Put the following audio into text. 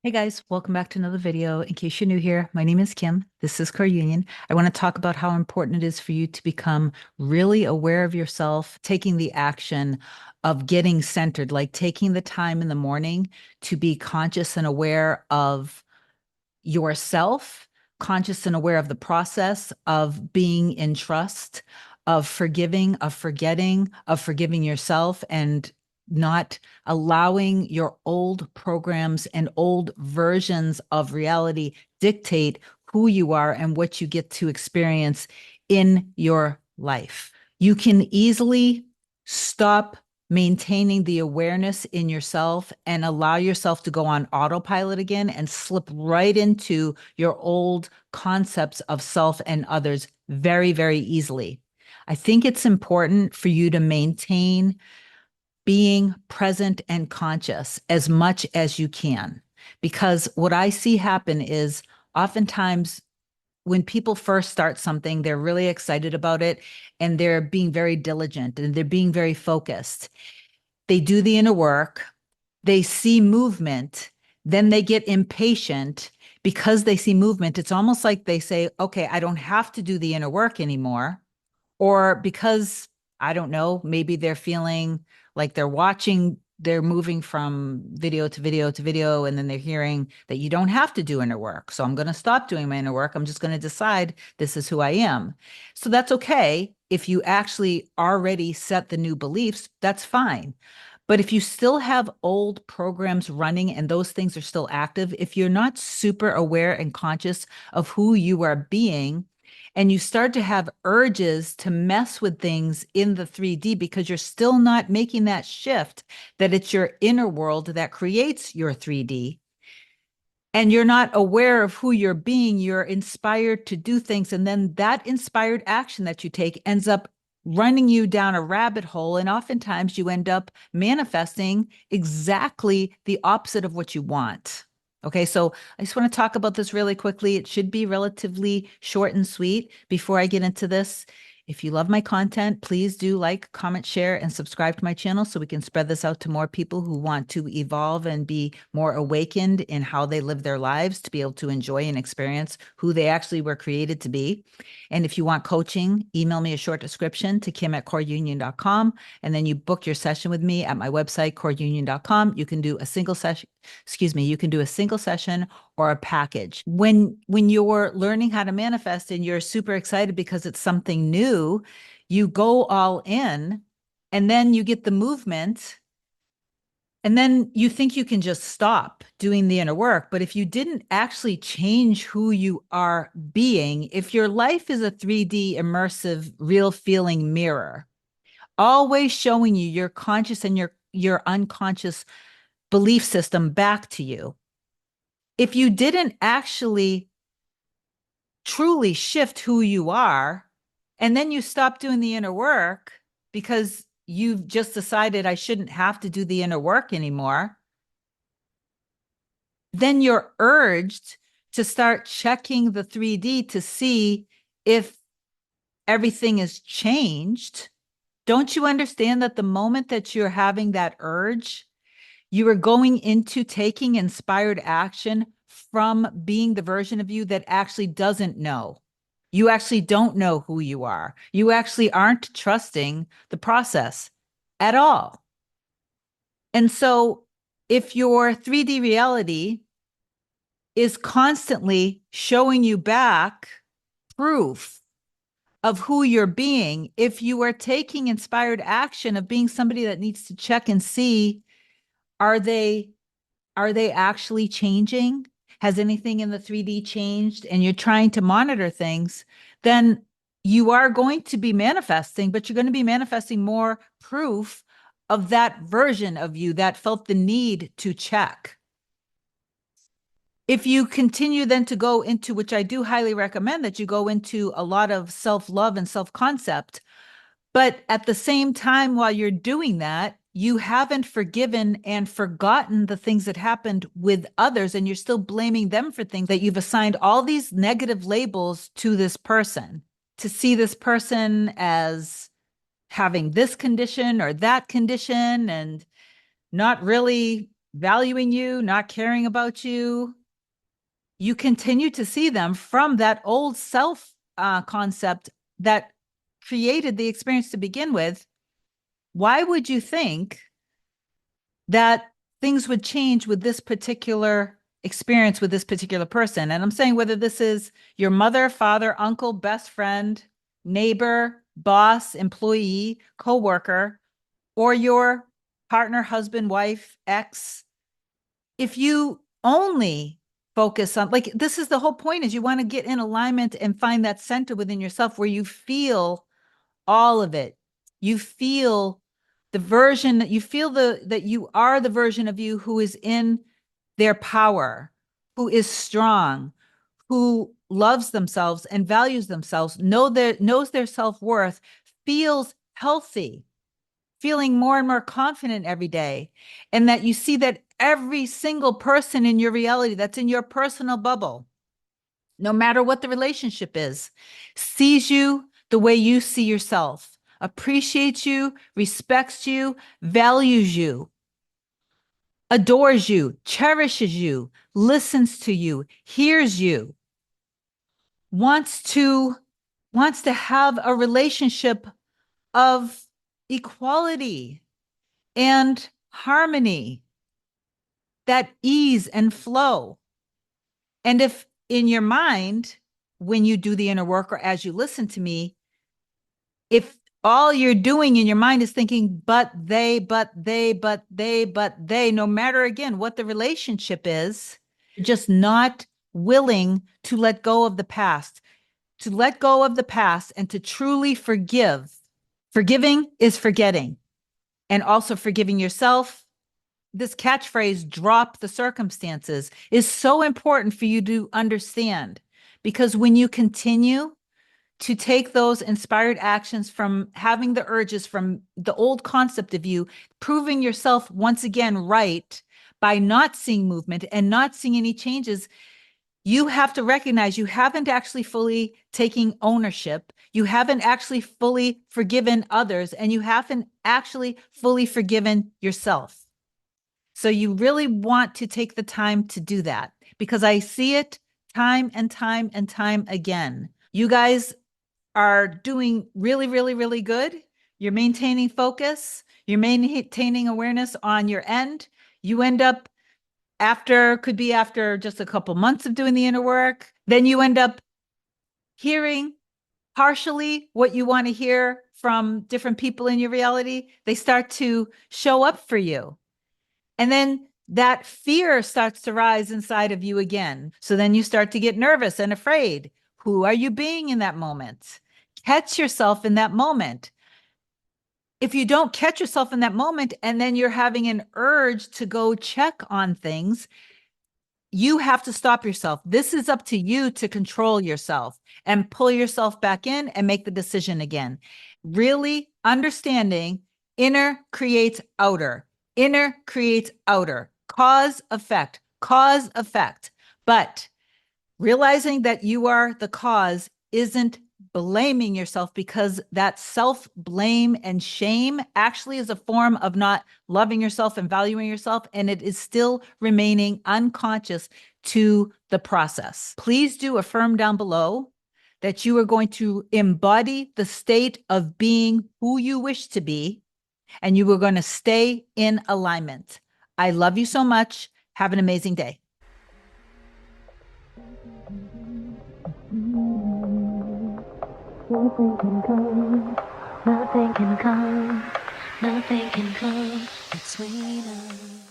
Hey guys, welcome back to another video. In case you're new here, my name is Kim. This is Core Union. I want to talk about how important it is for you to become really aware of yourself, taking the action of getting centered, like taking the time in the morning to be conscious and aware of yourself, conscious and aware of the process of being in trust, of forgiving, of forgetting, of forgiving yourself, and not allowing your old programs and old versions of reality dictate who you are and what you get to experience in your life. You can easily stop maintaining the awareness in yourself and allow yourself to go on autopilot again and slip right into your old concepts of self and others very, very easily. I think it's important for you to maintain being present and conscious as much as you can. Because what I see happen is oftentimes when people first start something, they're really excited about it and they're being very diligent and they're being very focused. They do the inner work, they see movement, then they get impatient because they see movement. It's almost like they say, okay, I don't have to do the inner work anymore. Or because, I don't know, maybe they're feeling like they're moving from video to video to video, and then they're hearing that you don't have to do inner work. So I'm going to stop doing my inner work. I'm just going to decide this is who I am. So that's okay. If you actually already set the new beliefs, that's fine. But if you still have old programs running and those things are still active, if you're not super aware and conscious of who you are being, and you start to have urges to mess with things in the 3D because you're still not making that shift, that it's your inner world that creates your 3D, and you're not aware of who you're being, you're inspired to do things. And then that inspired action that you take ends up running you down a rabbit hole. And oftentimes you end up manifesting exactly the opposite of what you want. Okay, so I just want to talk about this really quickly. It should be relatively short and sweet before I get into this. If you love my content, please do like, comment, share, and subscribe to my channel so we can spread this out to more people who want to evolve and be more awakened in how they live their lives to be able to enjoy and experience who they actually were created to be. And if you want coaching, email me a short description to kim@coreunion.com, and then you book your session with me at my website, coreunion.com. You can do a single session, you can do a single session or a package. When you're learning how to manifest and you're super excited because it's something new, you go all in and then you get the movement and then you think you can just stop doing the inner work. But if you didn't actually change who you are being, if your life is a 3D immersive real feeling mirror, always showing you your conscious and your unconscious belief system back to you, if you didn't actually truly shift who you are, and then you stop doing the inner work because you've just decided I shouldn't have to do the inner work anymore, then you're urged to start checking the 3D to see if everything is changed. Don't you understand that the moment that you're having that urge, you are going into taking inspired action from being the version of you that actually doesn't know. You actually don't know who you are. You actually aren't trusting the process at all. And so if your 3D reality is constantly showing you back proof of who you're being, if you are taking inspired action of being somebody that needs to check and see, are they actually changing? Has anything in the 3D changed? And you're trying to monitor things, then you are going to be manifesting, but you're going to be manifesting more proof of that version of you that felt the need to check. If you continue then to go into, which I do highly recommend that you go into a lot of self-love and self-concept, but at the same time, while you're doing that, you haven't forgiven and forgotten the things that happened with others, and you're still blaming them for things that you've assigned all these negative labels to this person, to see this person as having this condition or that condition, and not really valuing you, not caring about you, you continue to see them from that old self concept that created the experience to begin with. Why would you think that things would change with this particular experience with this particular person? And I'm saying whether this is your mother, father, uncle, best friend, neighbor, boss, employee, coworker, or your partner, husband, wife, ex, if you only focus on, like, this is the whole point, is you want to get in alignment and find that center within yourself where you feel all of it. You feel the version that you feel that you are the version of you who is in their power, who is strong, who loves themselves and values themselves, knows their self-worth, feels healthy, feeling more and more confident every day. And that you see that every single person in your reality that's in your personal bubble, no matter what the relationship is, sees you the way you see yourself, appreciates you, respects you, values you, adores you, cherishes you, listens to you, hears you, wants to have a relationship of equality and harmony, that ease and flow. And if in your mind, when you do the inner work or as you listen to me, if all you're doing in your mind is thinking, but they, no matter again what the relationship is, you're just not willing to let go of the past, and to truly forgive. Forgiving is forgetting, and also forgiving yourself. This catchphrase, drop the circumstances, is so important for you to understand, because when you continue to take those inspired actions from having the urges from the old concept of you, proving yourself once again right by not seeing movement and not seeing any changes, you have to recognize you haven't actually fully taken ownership. You haven't actually fully forgiven others, and you haven't actually fully forgiven yourself. So you really want to take the time to do that, because I see it time and time and time again. You guys are doing really, really, really good. You're maintaining focus. You're maintaining awareness on your end. You end up could be after just a couple months of doing the inner work, then you end up hearing partially what you want to hear from different people in your reality. They start to show up for you. And then that fear starts to rise inside of you again. So then you start to get nervous and afraid. Who are you being in that moment? Catch yourself in that moment. If you don't catch yourself in that moment, and then you're having an urge to go check on things, you have to stop yourself. This is up to you to control yourself and pull yourself back in and make the decision again. Really understanding inner creates outer. Inner creates outer. Cause, effect, cause, effect. But realizing that you are the cause isn't blaming yourself, because that self-blame and shame actually is a form of not loving yourself and valuing yourself, and it is still remaining unconscious to the process. Please do affirm down below that you are going to embody the state of being who you wish to be, and you are going to stay in alignment. I love you so much. Have an amazing day. Nothing can come, nothing can come, nothing can come between us.